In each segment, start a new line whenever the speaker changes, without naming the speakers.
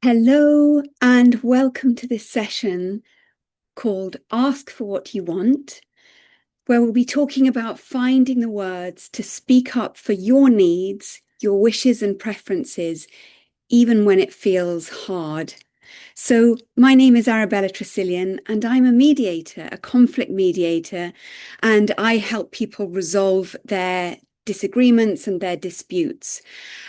Hello, and welcome to this session called Ask for What You Want, where we'll be talking about finding the words to speak up for your needs, your wishes and preferences, even when it feels hard. So, my name is Arabella Tresillian, and I'm a mediator, a conflict mediator, and I help people resolve their disagreements and their disputes.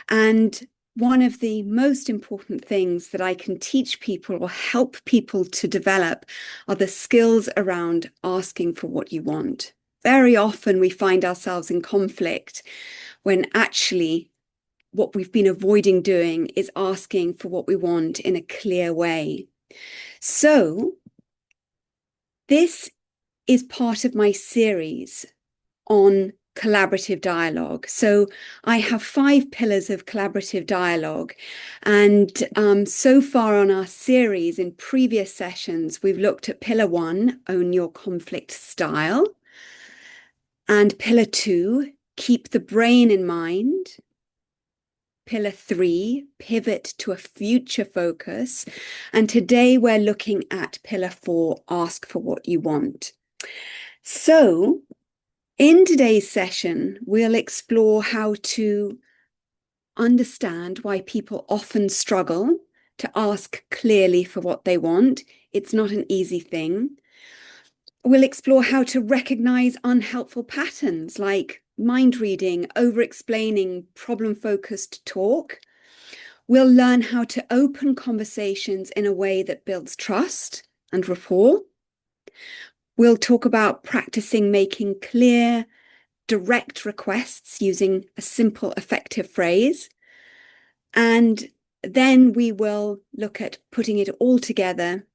And one of the most important things that I can teach people or help people to develop are the skills around asking for what you want. Very often we find ourselves in conflict when actually what we've been avoiding doing is asking for what we want in a clear way. So, this is part of my series on collaborative dialogue. So I have 5 pillars of collaborative dialogue. And so far on our series, in previous sessions, we've looked at pillar 1, own your conflict style. And pillar 2, keep the brain in mind. Pillar 3, pivot to a future focus. And today we're looking at pillar 4, ask for what you want. So in today's session, we'll explore how to understand why people often struggle to ask clearly for what they want. It's not an easy thing. We'll explore how to recognize unhelpful patterns like mind reading, over-explaining, problem-focused talk. We'll learn how to open conversations in a way that builds trust and rapport. We'll talk about practicing making clear, direct requests using a simple, effective phrase. And then we will look at putting it all together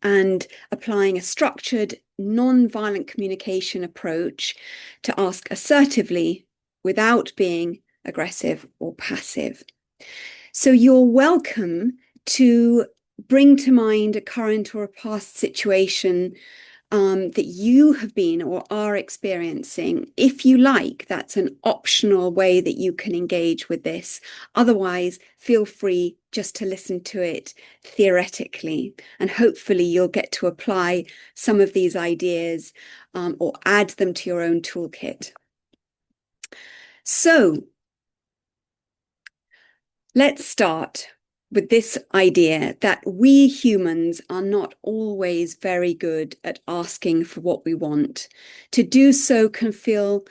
and applying a structured, non-violent communication approach to ask assertively without being aggressive or passive. So you're welcome to bring to mind a current or a past situation that you have been or are experiencing. If you like, that's an optional way that you can engage with this. Otherwise, feel free just to listen to it theoretically, and hopefully you'll get to apply some of these ideas or add them to your own toolkit. So let's start with this idea that we humans are not always very good at asking for what we want. To do so can feel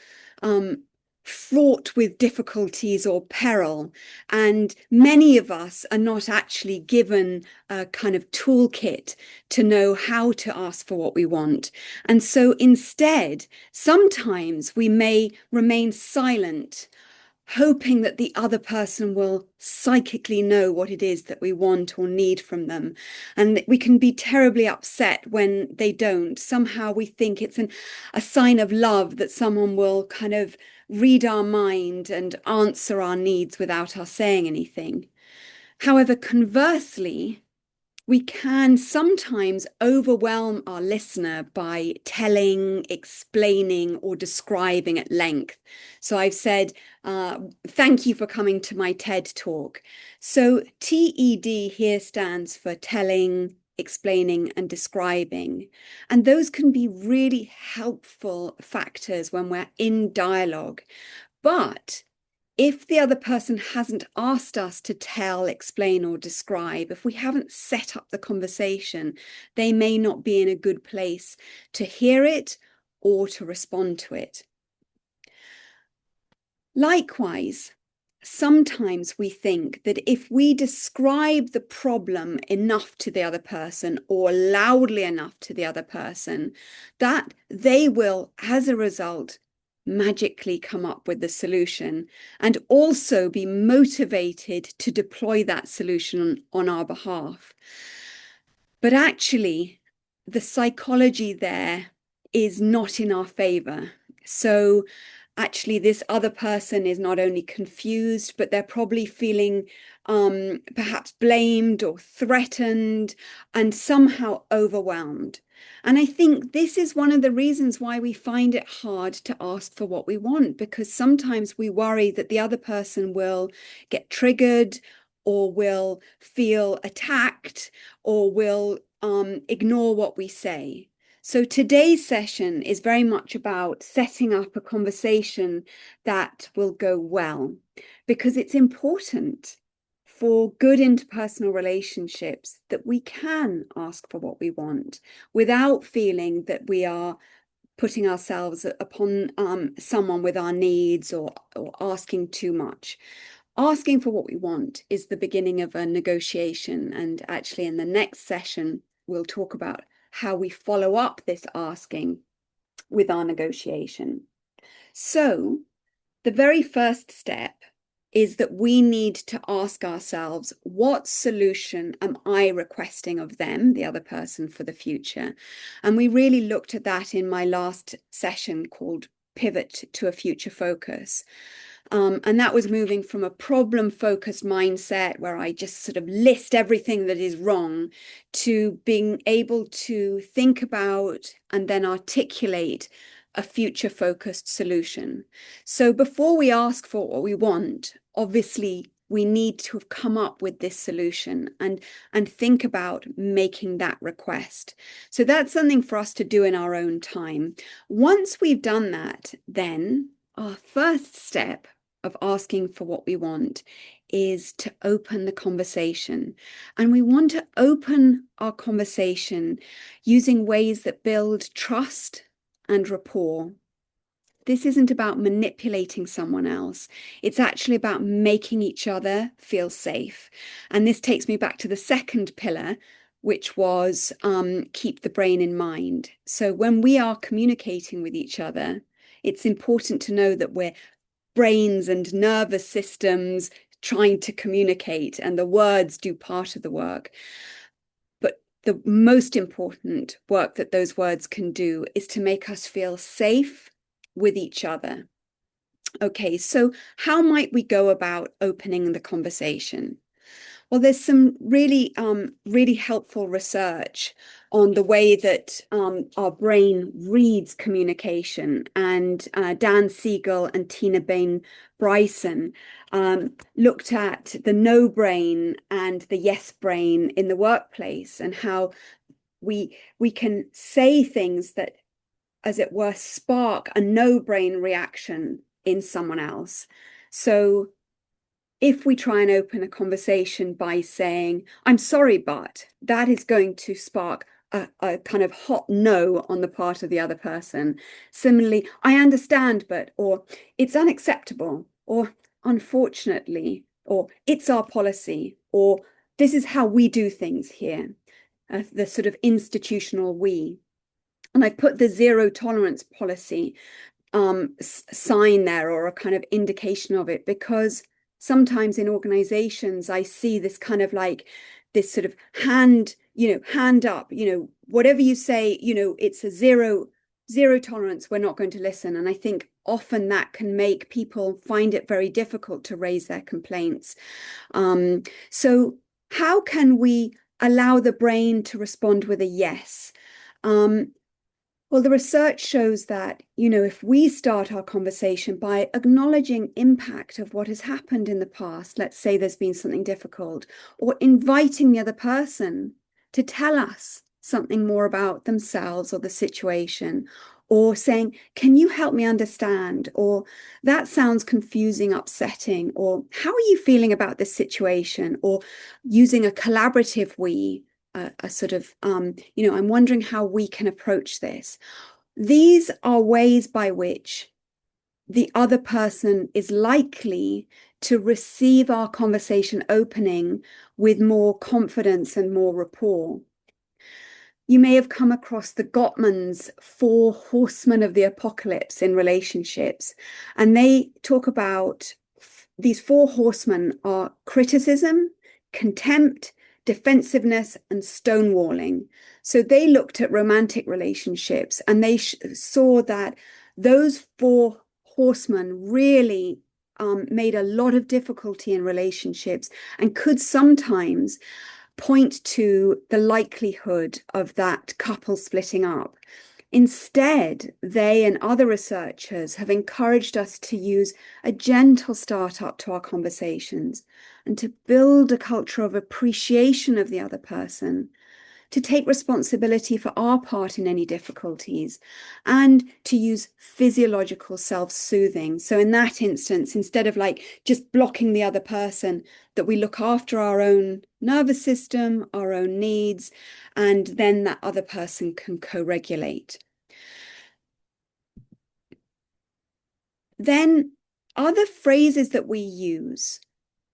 fraught with difficulties or peril. And many of us are not actually given a kind of toolkit to know how to ask for what we want. And so instead, sometimes we may remain silent, hoping that the other person will psychically know what it is that we want or need from them. And we can be terribly upset when they don't. Somehow we think it's a sign of love that someone will kind of read our mind and answer our needs without us saying anything. However, conversely, we can sometimes overwhelm our listener by telling, explaining, or describing at length. So I've said, thank you for coming to my TED talk. So TED here stands for telling, explaining, and describing. And those can be really helpful factors when we're in dialogue. But if the other person hasn't asked us to tell, explain, or describe, if we haven't set up the conversation, they may not be in a good place to hear it or to respond to it. Likewise, sometimes we think that if we describe the problem enough to the other person or loudly enough to the other person, that they will, as a result, magically come up with the solution and also be motivated to deploy that solution on our behalf. But actually, the psychology there is not in our favor. So actually, this other person is not only confused, but they're probably feeling perhaps blamed or threatened and somehow overwhelmed. And I think this is one of the reasons why we find it hard to ask for what we want, because sometimes we worry that the other person will get triggered or will feel attacked, or will ignore what we say. So today's session is very much about setting up a conversation that will go well, because it's important for good interpersonal relationships that we can ask for what we want without feeling that we are putting ourselves upon someone with our needs, or asking too much. Asking for what we want is the beginning of a negotiation. And actually, in the next session, we'll talk about how we follow up this asking with our negotiation. So the very first step is that we need to ask ourselves, what solution am I requesting of them, the other person, for the future? And we really looked at that in my last session called Pivot to a Future Focus. And that was moving from a problem-focused mindset where I just sort of list everything that is wrong, to being able to think about and then articulate a future-focused solution. So before we ask for what we want, obviously we need to have come up with this solution and think about making that request. So that's something for us to do in our own time. Once we've done that, then our first step of asking for what we want is to open the conversation. And we want to open our conversation using ways that build trust and rapport. This isn't about manipulating someone else. It's actually about making each other feel safe. And this takes me back to the second pillar, which was keep the brain in mind. So when we are communicating with each other, it's important to know that we're brains and nervous systems trying to communicate, and the words do part of the work. But the most important work that those words can do is to make us feel safe with each other. Okay, so how might we go about opening the conversation? Well, there's some really helpful research on the way that our brain reads communication. And Dan Siegel and Tina Bain Bryson looked at the no brain and the yes brain in the workplace, and how we can say things that, as it were, spark a no brain reaction in someone else. So if we try and open a conversation by saying, I'm sorry, but, that is going to spark a kind of hot no on the part of the other person. Similarly, I understand, but, or it's unacceptable, or unfortunately, or it's our policy, or this is how we do things here, the sort of institutional we. And I put the zero tolerance policy sign there, or a kind of indication of it, because sometimes in organizations I see this kind of like this sort of hand up, whatever you say, it's a zero tolerance, we're not going to listen. And I think often that can make people find it very difficult to raise their complaints. So how can we allow the brain to respond with a yes? Well, the research shows that, if we start our conversation by acknowledging impact of what has happened in the past, let's say there's been something difficult, or inviting the other person to tell us something more about themselves or the situation, or saying, can you help me understand? Or that sounds confusing, upsetting, or how are you feeling about this situation? Or using a collaborative we. A sort of, I'm wondering how we can approach this. These are ways by which the other person is likely to receive our conversation opening with more confidence and more rapport. You may have come across the Gottman's 4 horsemen of the apocalypse in relationships, and they talk about these 4 horsemen are criticism, contempt, defensiveness, and stonewalling. So they looked at romantic relationships, and they saw that those 4 horsemen really made a lot of difficulty in relationships, and could sometimes point to the likelihood of that couple splitting up. Instead, they and other researchers have encouraged us to use a gentle start-up to our conversations and to build a culture of appreciation of the other person, to take responsibility for our part in any difficulties, and to use physiological self-soothing. So in that instance, instead of like just blocking the other person, that we look after our own nervous system, our own needs, and then that other person can co-regulate. Then other phrases that we use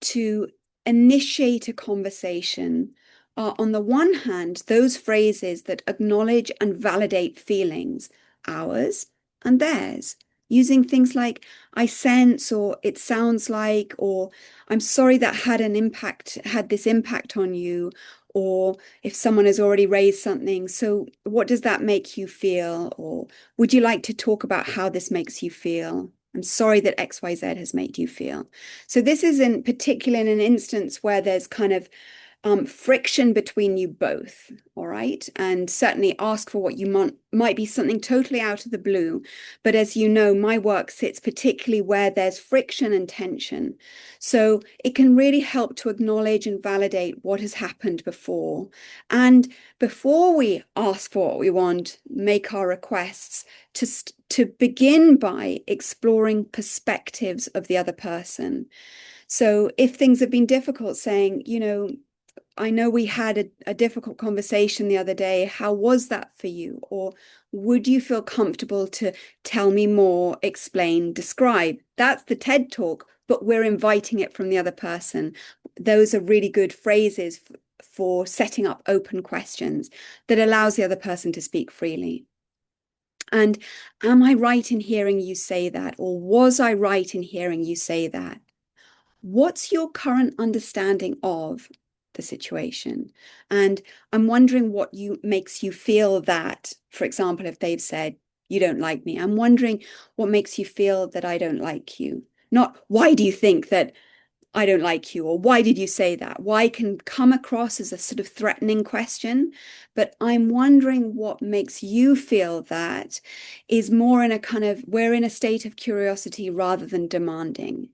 to initiate a conversation are, on the one hand, those phrases that acknowledge and validate feelings, ours and theirs, using things like I sense, or it sounds like, or I'm sorry that had this impact on you, or if someone has already raised something, so what does that make you feel? Or would you like to talk about how this makes you feel? I'm sorry that XYZ has made you feel. So this is in particular in an instance where there's kind of friction between you both, all right? And certainly ask for what you might be something totally out of the blue. But as you know, my work sits particularly where there's friction and tension. So it can really help to acknowledge and validate what has happened before. And before we ask for what we want, make our requests, to begin by exploring perspectives of the other person. So if things have been difficult, saying, I know we had a difficult conversation the other day. How was that for you? Or would you feel comfortable to tell me more, explain, describe? That's the TED Talk, but we're inviting it from the other person. Those are really good phrases for setting up open questions that allows the other person to speak freely. And am I right in hearing you say that? Or was I right in hearing you say that? What's your current understanding of the situation? And I'm wondering what makes you feel that, for example, if they've said, you don't like me, I'm wondering what makes you feel that I don't like you. Not why do you think that I don't like you, or why did you say that? Why can come across as a sort of threatening question, but I'm wondering what makes you feel that is more in a kind of, we're in a state of curiosity rather than demanding.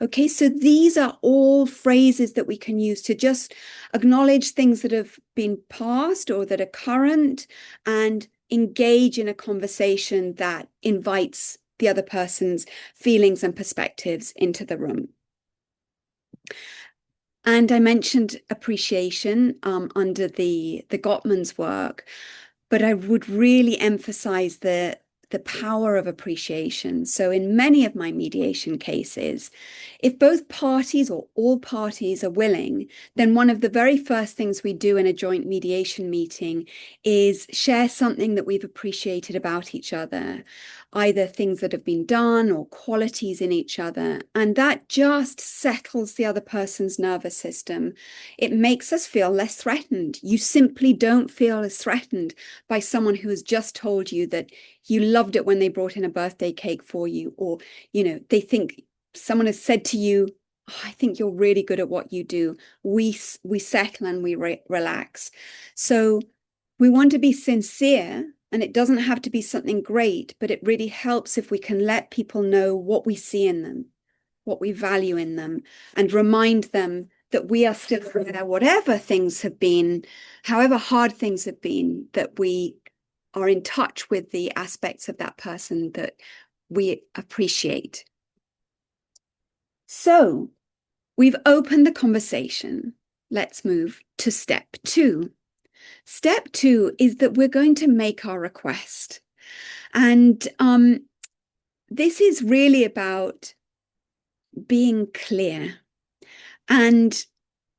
Okay, so these are all phrases that we can use to just acknowledge things that have been past or that are current and engage in a conversation that invites the other person's feelings and perspectives into the room. And I mentioned appreciation under the Gottman's work, but I would really emphasize the power of appreciation. So in many of my mediation cases, if both parties or all parties are willing, then one of the very first things we do in a joint mediation meeting is share something that we've appreciated about each other, either things that have been done or qualities in each other. And that just settles the other person's nervous system. It makes us feel less threatened. You simply don't feel as threatened by someone who has just told you that you loved it when they brought in a birthday cake for you, or, they think someone has said to you, oh, I think you're really good at what you do. We settle and we relax. So we want to be sincere, and it doesn't have to be something great, but it really helps if we can let people know what we see in them, what we value in them, and remind them that we are still there, whatever things have been, however hard things have been, that we are in touch with the aspects of that person that we appreciate. So we've opened the conversation. Let's move to step 2. Step 2 is that we're going to make our request. And this is really about being clear and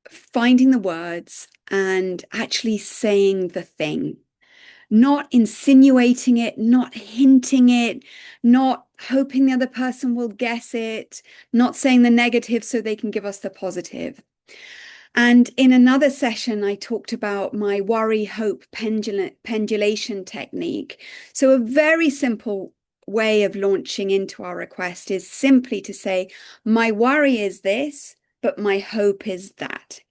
finding the words and actually saying the thing, not insinuating it, not hinting it, not hoping the other person will guess it, not saying the negative so they can give us the positive. And in another session, I talked about my worry-hope pendulation technique. So a very simple way of launching into our request is simply to say, my worry is this, but my hope is that.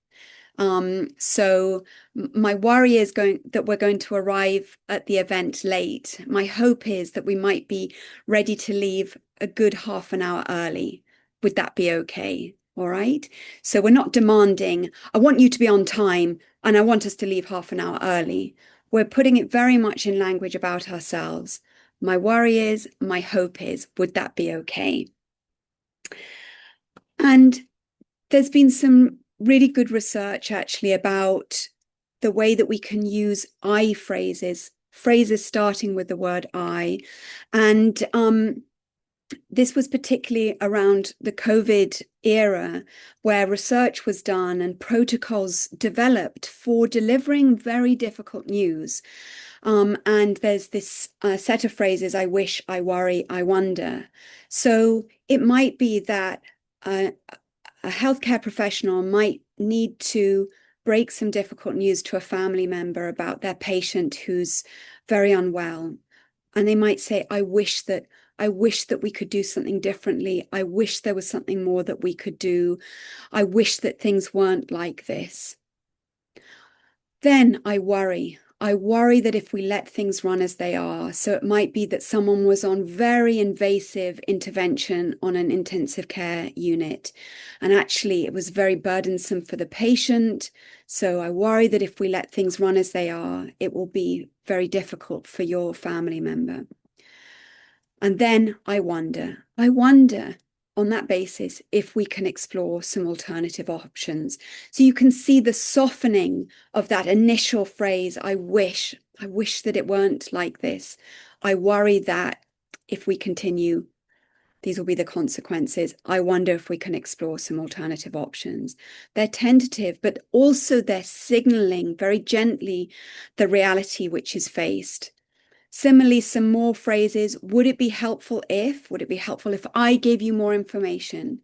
So my worry is that we're going to arrive at the event late. My hope is that we might be ready to leave a good half an hour early. Would that be okay? All right. So we're not demanding, I want you to be on time and I want us to leave half an hour early. We're putting it very much in language about ourselves. My worry is, my hope is, would that be okay? And there's been some really good research actually about the way that we can use I phrases, phrases starting with the word I. And this was particularly around the COVID era, where research was done and protocols developed for delivering very difficult news. And there's this set of phrases, I wish, I worry, I wonder. So it might be that a healthcare professional might need to break some difficult news to a family member about their patient who's very unwell. And they might say, I wish that we could do something differently. I wish there was something more that we could do. I wish that things weren't like this. Then I worry. I worry that if we let things run as they are, so it might be that someone was on very invasive intervention on an intensive care unit, and actually it was very burdensome for the patient. So I worry that if we let things run as they are, it will be very difficult for your family member. And then I wonder on that basis if we can explore some alternative options. So you can see the softening of that initial phrase, I wish that it weren't like this. I worry that if we continue, these will be the consequences. I wonder if we can explore some alternative options. They're tentative, but also they're signaling very gently the reality which is faced. Similarly, some more phrases. Would it be helpful if I gave you more information?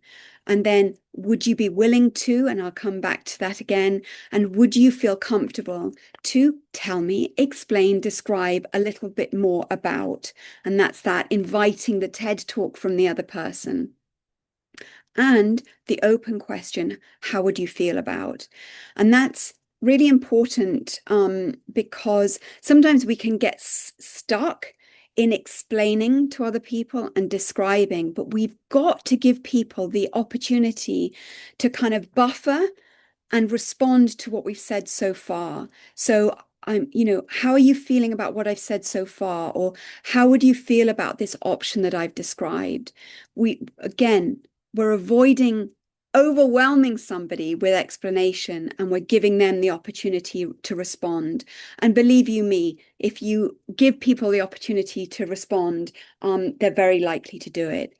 And then, would you be willing to? And I'll come back to that again. And would you feel comfortable to tell me, explain, describe a little bit more about? And that's that inviting the TED talk from the other person. And the open question, how would you feel about? And that's really important because sometimes we can get stuck in explaining to other people and describing, but we've got to give people the opportunity to kind of buffer and respond to what we've said so far. So how are you feeling about what I've said so far? Or how would you feel about this option that I've described? We're avoiding overwhelming somebody with explanation, and we're giving them the opportunity to respond. And believe you me, if you give people the opportunity to respond, they're very likely to do it.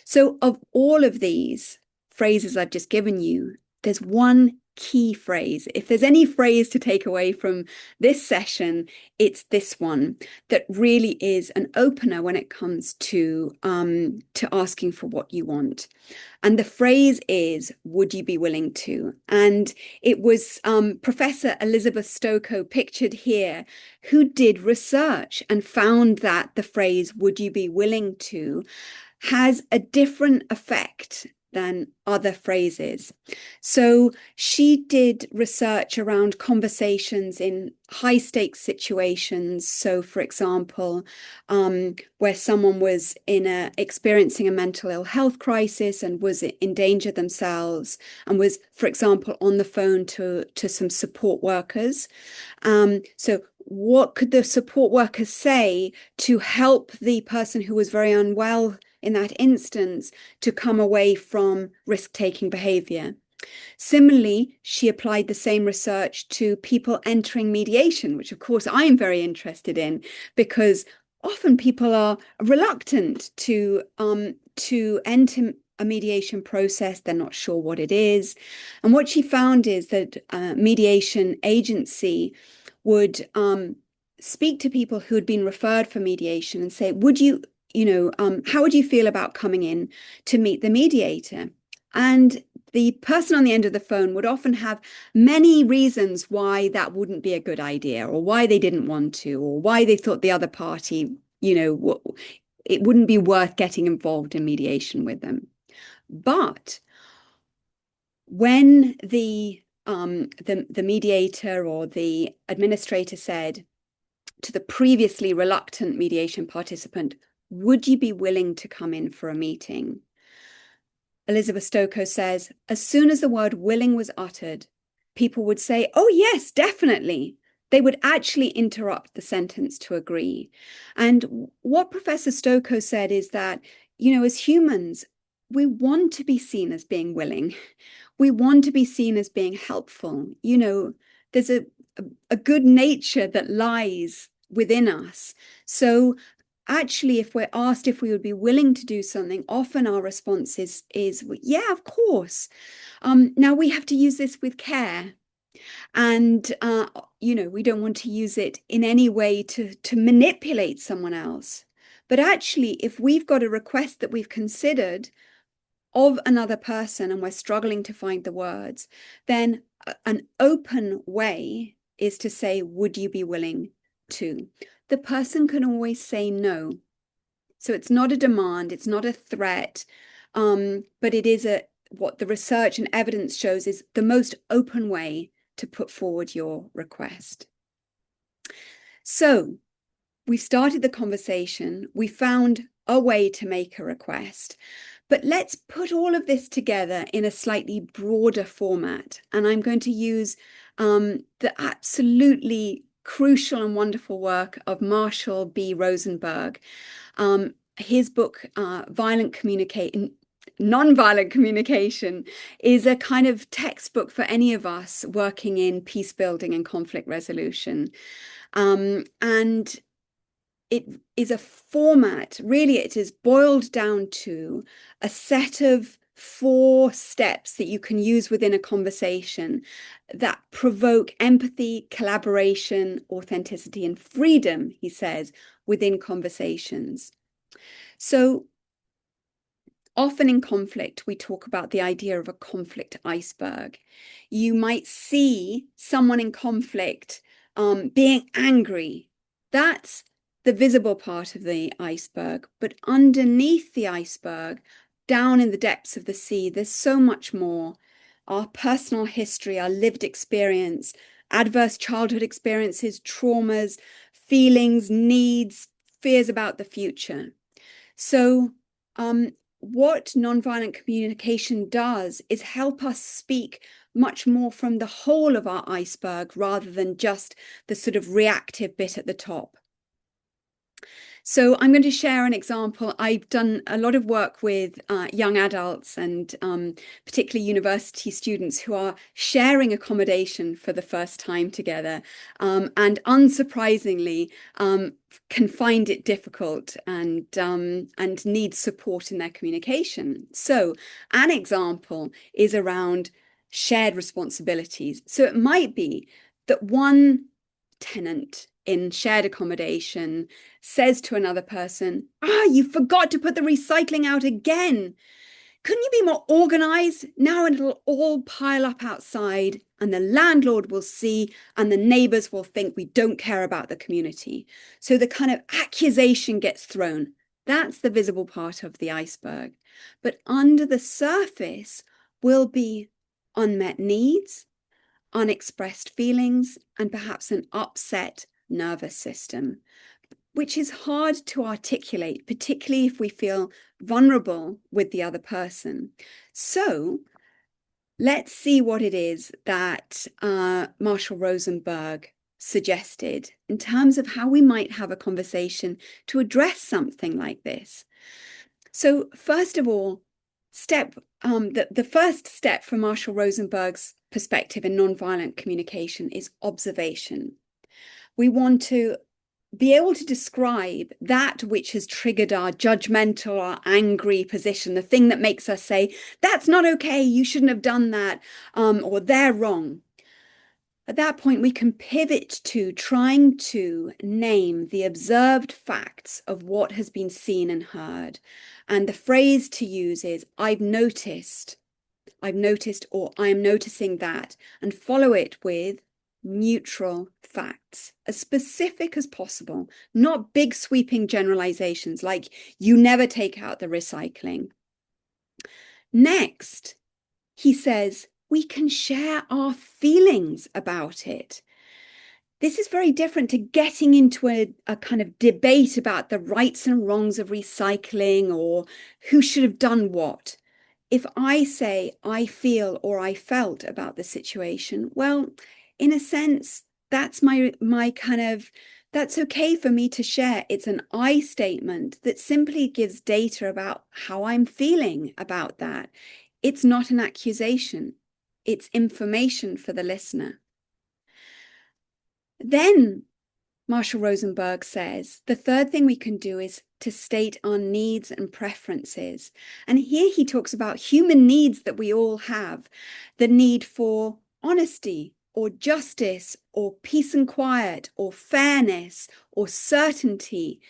So of all of these phrases I've just given you, there's one key phrase. If there's any phrase to take away from this session, it's this one that really is an opener when it comes to asking for what you want. And the phrase is, would you be willing to? And it was Professor Elizabeth Stokoe, pictured here, who did research and found that the phrase, would you be willing to, has a different effect than other phrases. So she did research around conversations in high stakes situations. So, for example, where someone was experiencing a mental ill health crisis and was in danger themselves and was, for example, on the phone to some support workers. So what could the support workers say to help the person who was very unwell in that instance to come away from risk-taking behavior? Similarly, she applied the same research to people entering mediation, which of course I'm very interested in, because often people are reluctant to enter a mediation process. They're not sure what it is. And what she found is that mediation agency would speak to people who had been referred for mediation and say, how would you feel about coming in to meet the mediator? And the person on the end of the phone would often have many reasons why that wouldn't be a good idea, or why they didn't want to, or why they thought the other party, it wouldn't be worth getting involved in mediation with them. But when the the mediator or the administrator said to the previously reluctant mediation participant, would you be willing to come in for a meeting? Elizabeth Stokoe says, as soon as the word willing was uttered, people would say, oh, yes, definitely. They would actually interrupt the sentence to agree. And what Professor Stokoe said is that, as humans, we want to be seen as being willing. We want to be seen as being helpful. There's a good nature that lies within us. So actually, if we're asked if we would be willing to do something, often our response is yeah, of course. Now we have to use this with care. And, we don't want to use it in any way to manipulate someone else. But actually, if we've got a request that we've considered of another person and we're struggling to find the words, then an open way is to say, would you be willing to? The person can always say no. So it's not a demand, it's not a threat, but it is what the research and evidence shows is the most open way to put forward your request. So we started the conversation, we found a way to make a request, but let's put all of this together in a slightly broader format. And I'm going to use the absolutely crucial and wonderful work of Marshall B. Rosenberg. His book, Nonviolent Communication, is a kind of textbook for any of us working in peace building and conflict resolution. And it is a format, really, it is boiled down to a set of 4 steps that you can use within a conversation that provoke empathy, collaboration, authenticity, and freedom, he says, within conversations. So often in conflict, we talk about the idea of a conflict iceberg. You might see someone in conflict being angry. That's the visible part of the iceberg. But underneath the iceberg, down in the depths of the sea, there's so much more. Our personal history, our lived experience, adverse childhood experiences, traumas, feelings, needs, fears about the future. So what nonviolent communication does is help us speak much more from the whole of our iceberg rather than just the sort of reactive bit at the top. So I'm going to share an example. I've done a lot of work with young adults and particularly university students who are sharing accommodation for the first time together, and unsurprisingly can find it difficult and need support in their communication. So an example is around shared responsibilities. So it might be that one tenant in shared accommodation says to another person, you forgot to put the recycling out again. Couldn't you be more organized? Now it'll all pile up outside and the landlord will see and the neighbors will think we don't care about the community. So the kind of accusation gets thrown. That's the visible part of the iceberg. But under the surface will be unmet needs, unexpressed feelings, and perhaps an upset nervous system, which is hard to articulate, particularly if we feel vulnerable with the other person. So let's see what it is that Marshall Rosenberg suggested in terms of how we might have a conversation to address something like this. So first of all, the first step from Marshall Rosenberg's perspective in nonviolent communication is observation. We want to be able to describe that which has triggered our judgmental or angry position, the thing that makes us say, that's not okay, you shouldn't have done that, or they're wrong. At that point, we can pivot to trying to name the observed facts of what has been seen and heard. And the phrase to use is, I've noticed, or I'm noticing that, and follow it with neutral facts, as specific as possible, not big sweeping generalizations like you never take out the recycling. Next, he says, we can share our feelings about it. This is very different to getting into a kind of debate about the rights and wrongs of recycling or who should have done what. If I say I feel or I felt about the situation, well, in a sense, that's my kind of that's okay for me to share. It's an I statement that simply gives data about how I'm feeling about that. It's not an accusation. It's information for the listener. Then Marshall Rosenberg says the third thing we can do is to state our needs and preferences. And here he talks about human needs that we all have, the need for honesty or justice or peace and quiet or fairness or certainty.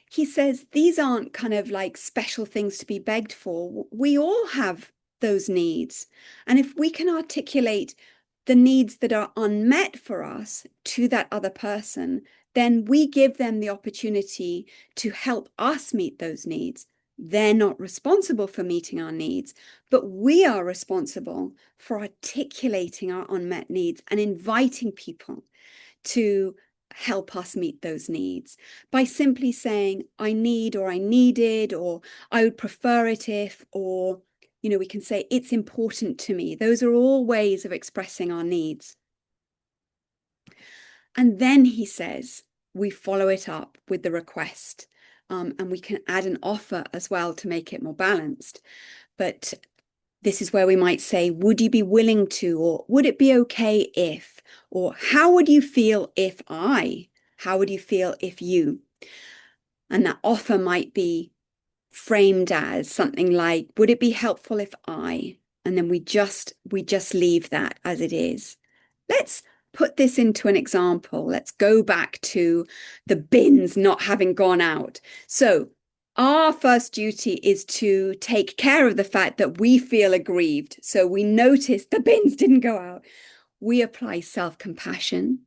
He says these aren't kind of like special things to be begged for. We all have those needs. And if we can articulate the needs that are unmet for us to that other person, then we give them the opportunity to help us meet those needs. They're not responsible for meeting our needs, but we are responsible for articulating our unmet needs and inviting people to help us meet those needs by simply saying, I need, or I needed, or I would prefer it if, or, we can say, it's important to me. Those are all ways of expressing our needs. And then he says, we follow it up with the request. And we can add an offer as well to make it more balanced. But this is where we might say, would you be willing to, or would it be okay if, or how would you feel if I, how would you feel if you? And that offer might be framed as something like, would it be helpful if I? And then we just leave that as it is. Let's put this into an example. Let's go back to the bins not having gone out. So our first duty is to take care of the fact that we feel aggrieved. So we notice the bins didn't go out. We apply self-compassion.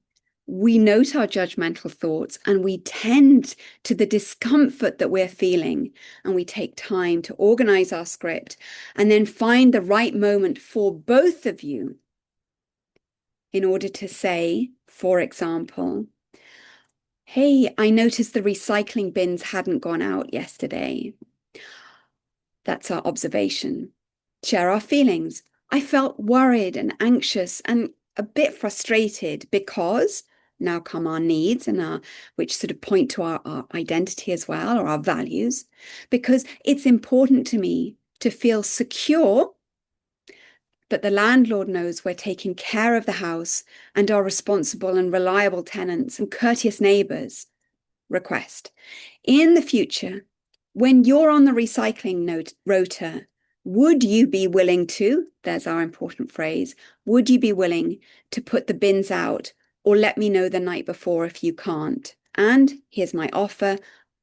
We note our judgmental thoughts and we tend to the discomfort that we're feeling. And we take time to organize our script and then find the right moment for both of you in order to say, for example, hey, I noticed the recycling bins hadn't gone out yesterday. That's our observation. Share our feelings. I felt worried and anxious and a bit frustrated because now come our needs and which sort of point to our identity as well, or our values, because it's important to me to feel secure that the landlord knows we're taking care of the house and are responsible and reliable tenants and courteous neighbours. Request. In the future, when you're on the recycling rota, would you be willing to, there's our important phrase, would you be willing to put the bins out or let me know the night before if you can't? And here's my offer.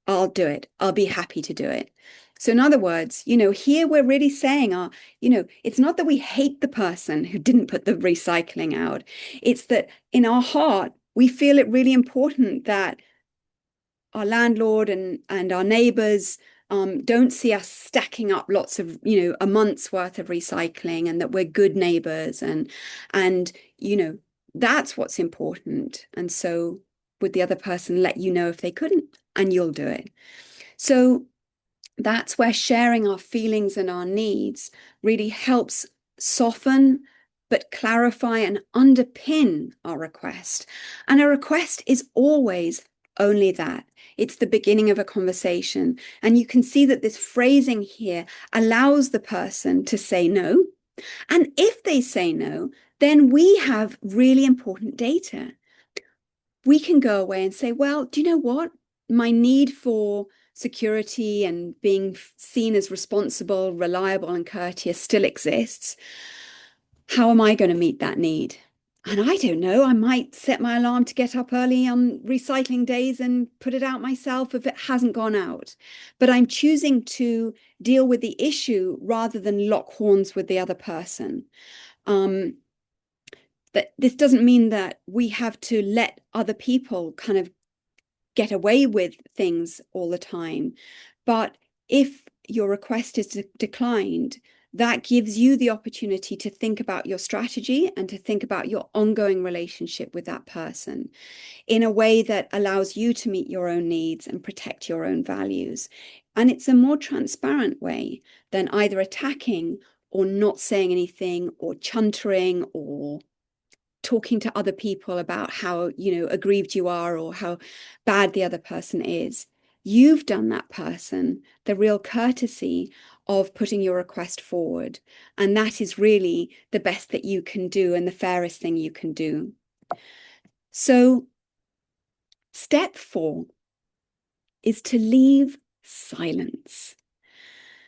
I'll do it. I'll be happy to do it. So in other words, here we're really saying it's not that we hate the person who didn't put the recycling out. It's that in our heart, we feel it really important that our landlord and our neighbors don't see us stacking up lots of, a month's worth of recycling, and that we're good neighbors and that's what's important. And so would the other person let you know if they couldn't, and you'll do it. So that's where sharing our feelings and our needs really helps soften, but clarify and underpin our request. And a request is always only that. It's the beginning of a conversation. And you can see that this phrasing here allows the person to say no. And if they say no, then we have really important data. We can go away and say, well, do you know what? My need for security and being seen as responsible, reliable, and courteous still exists. How am I going to meet that need? And I don't know, I might set my alarm to get up early on recycling days and put it out myself if it hasn't gone out. But I'm choosing to deal with the issue rather than lock horns with the other person. That this doesn't mean that we have to let other people kind of get away with things all the time. But if your request is declined, that gives you the opportunity to think about your strategy and to think about your ongoing relationship with that person in a way that allows you to meet your own needs and protect your own values. And it's a more transparent way than either attacking or not saying anything or chuntering or talking to other people about how, aggrieved you are or how bad the other person is. You've done that person the real courtesy of putting your request forward. And that is really the best that you can do and the fairest thing you can do. So, step 4 is to leave silence.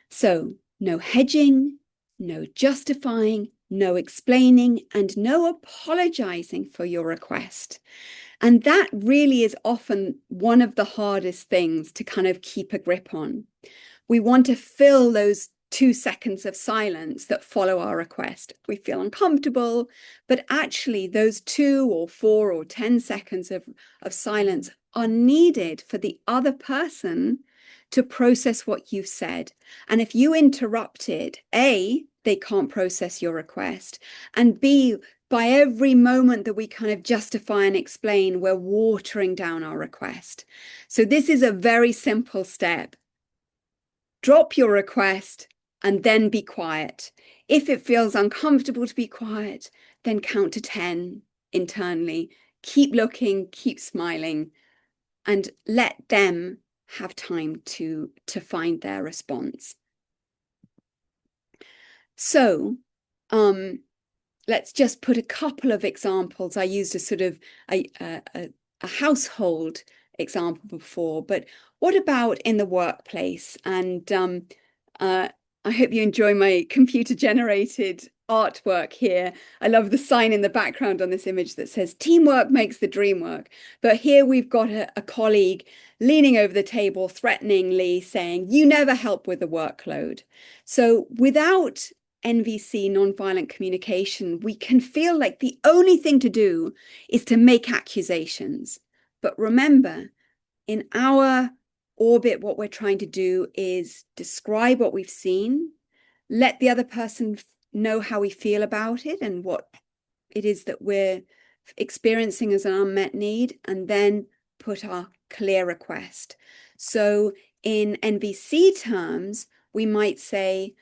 So, no hedging, no justifying, no explaining, and no apologizing for your request. And that really is often one of the hardest things to kind of keep a grip on. We want to fill those 2 seconds of silence that follow our request. We feel uncomfortable, but actually those 2 or 4 or 10 seconds of silence are needed for the other person to process what you've said. And if you interrupt it, A, they can't process your request, and B, by every moment that we kind of justify and explain, we're watering down our request. So this is a very simple step. Drop your request and then be quiet. If it feels uncomfortable to be quiet, then count to 10 internally. Keep looking, keep smiling, and let them have time to find their response. So, let's just put a couple of examples. I used a sort of a household example before, but what about in the workplace? And I hope you enjoy my computer-generated artwork here. I love the sign in the background on this image that says, "Teamwork makes the dream work." But here we've got a colleague leaning over the table threateningly saying, "You never help with the workload." So without NVC, nonviolent communication, we can feel like the only thing to do is to make accusations. But remember, in our orbit, what we're trying to do is describe what we've seen, let the other person know how we feel about it and what it is that we're experiencing as an unmet need, and then put our clear request. So in NVC terms, we might say,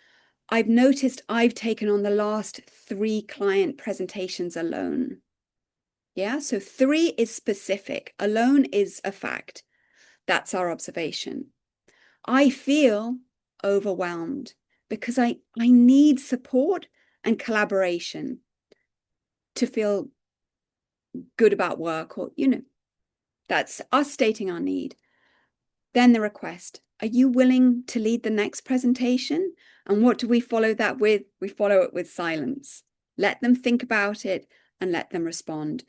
"I've noticed I've taken on the last 3 client presentations alone." Yeah, so 3 is specific. Alone is a fact. That's our observation. I feel overwhelmed because I need support and collaboration to feel good about work, or, that's us stating our need. Then the request, "Are you willing to lead the next presentation?" And what do we follow that with? We follow it with silence. Let them think about it and let them respond.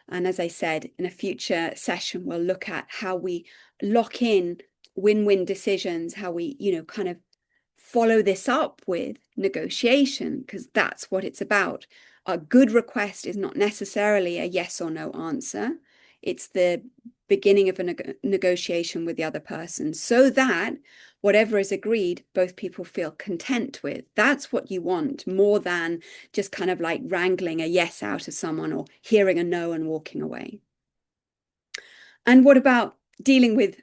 And as I said, in a future session, we'll look at how we lock in win-win decisions, how we, kind of follow this up with negotiation, because that's what it's about. A good request is not necessarily a yes or no answer. It's the beginning of a negotiation with the other person, so that whatever is agreed, both people feel content with. That's what you want, more than just kind of like wrangling a yes out of someone or hearing a no and walking away. And what about dealing with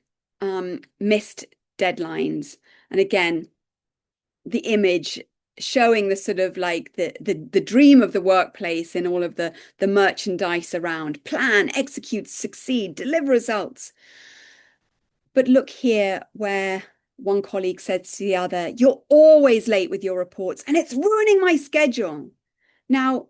missed deadlines? And again, the image showing the sort of like the dream of the workplace in all of the merchandise around: plan, execute, succeed, deliver results. But look here, where one colleague said to the other, "You're always late with your reports and it's ruining my schedule." Now,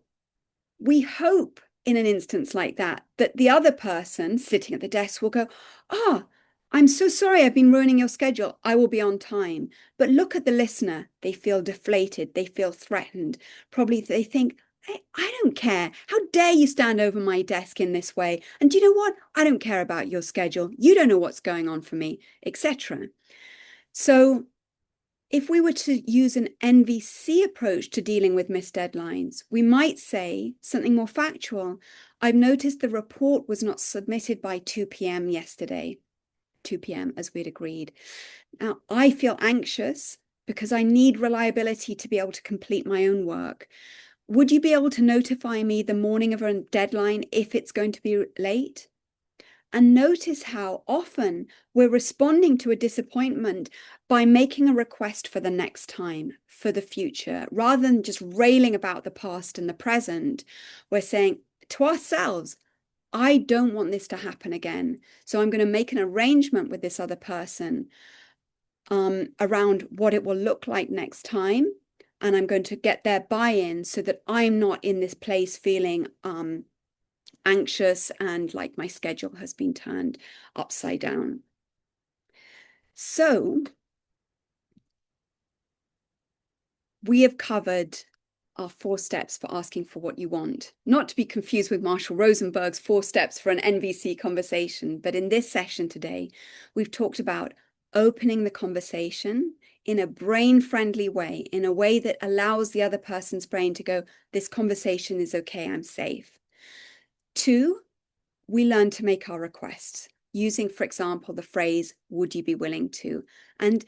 we hope in an instance like that the other person sitting at the desk will go, "Ah, I'm so sorry I've been ruining your schedule. I will be on time." But look at the listener. They feel deflated. They feel threatened. Probably they think, I don't care. How dare you stand over my desk in this way? And do you know what? I don't care about your schedule. You don't know what's going on for me, etc. So if we were to use an NVC approach to dealing with missed deadlines, we might say something more factual. "I've noticed the report was not submitted by 2 p.m. yesterday." 2 p.m. as we'd agreed. Now, I feel anxious because I need reliability to be able to complete my own work. Would you be able to notify me the morning of a deadline if it's going to be late? And notice how often we're responding to a disappointment by making a request for the next time, for the future, rather than just railing about the past and the present. We're saying to ourselves, I don't want this to happen again. So I'm going to make an arrangement with this other person around what it will look like next time. And I'm going to get their buy-in so that I'm not in this place feeling anxious and like my schedule has been turned upside down. So we have covered our 4 steps for asking for what you want, not to be confused with Marshall Rosenberg's 4 steps for an NVC conversation. But in this session today, we've talked about opening the conversation in a brain-friendly way, in a way that allows the other person's brain to go, this conversation is okay, I'm safe. 2, we learn to make our requests using, for example, the phrase, would you be willing to? And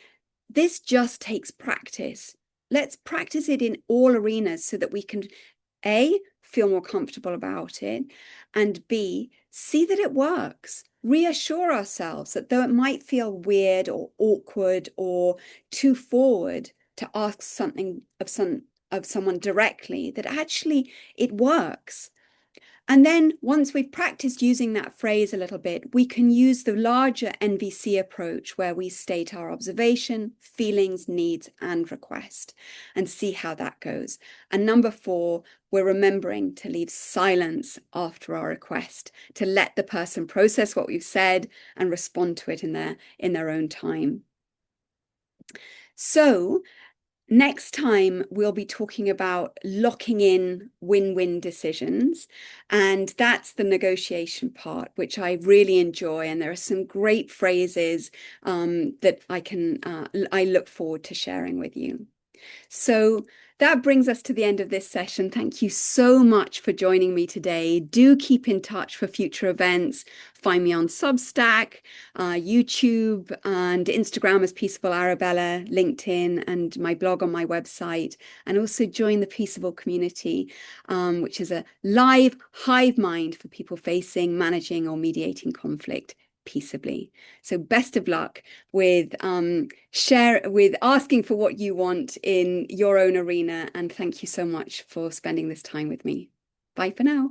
this just takes practice. Let's practice it in all arenas so that we can, A, feel more comfortable about it, and B, see that it works. Reassure ourselves that though it might feel weird or awkward or too forward to ask something of someone directly, that actually it works. And then once we've practiced using that phrase a little bit, we can use the larger NVC approach where we state our observation, feelings, needs, and request and see how that goes. And number 4, we're remembering to leave silence after our request, to let the person process what we've said and respond to it in their own time. So next time, we'll be talking about locking in win-win decisions. And that's the negotiation part, which I really enjoy. And there are some great phrases that I look forward to sharing with you. So that brings us to the end of this session. Thank you so much for joining me today. Do keep in touch for future events. Find me on Substack, YouTube, and Instagram as Peaceable Arabella, LinkedIn, and my blog on my website. And also join the Peaceable community, which is a live hive mind for people facing, managing, or mediating conflict peaceably. So best of luck with asking for what you want in your own arena, and thank you so much for spending this time with me. Bye for now.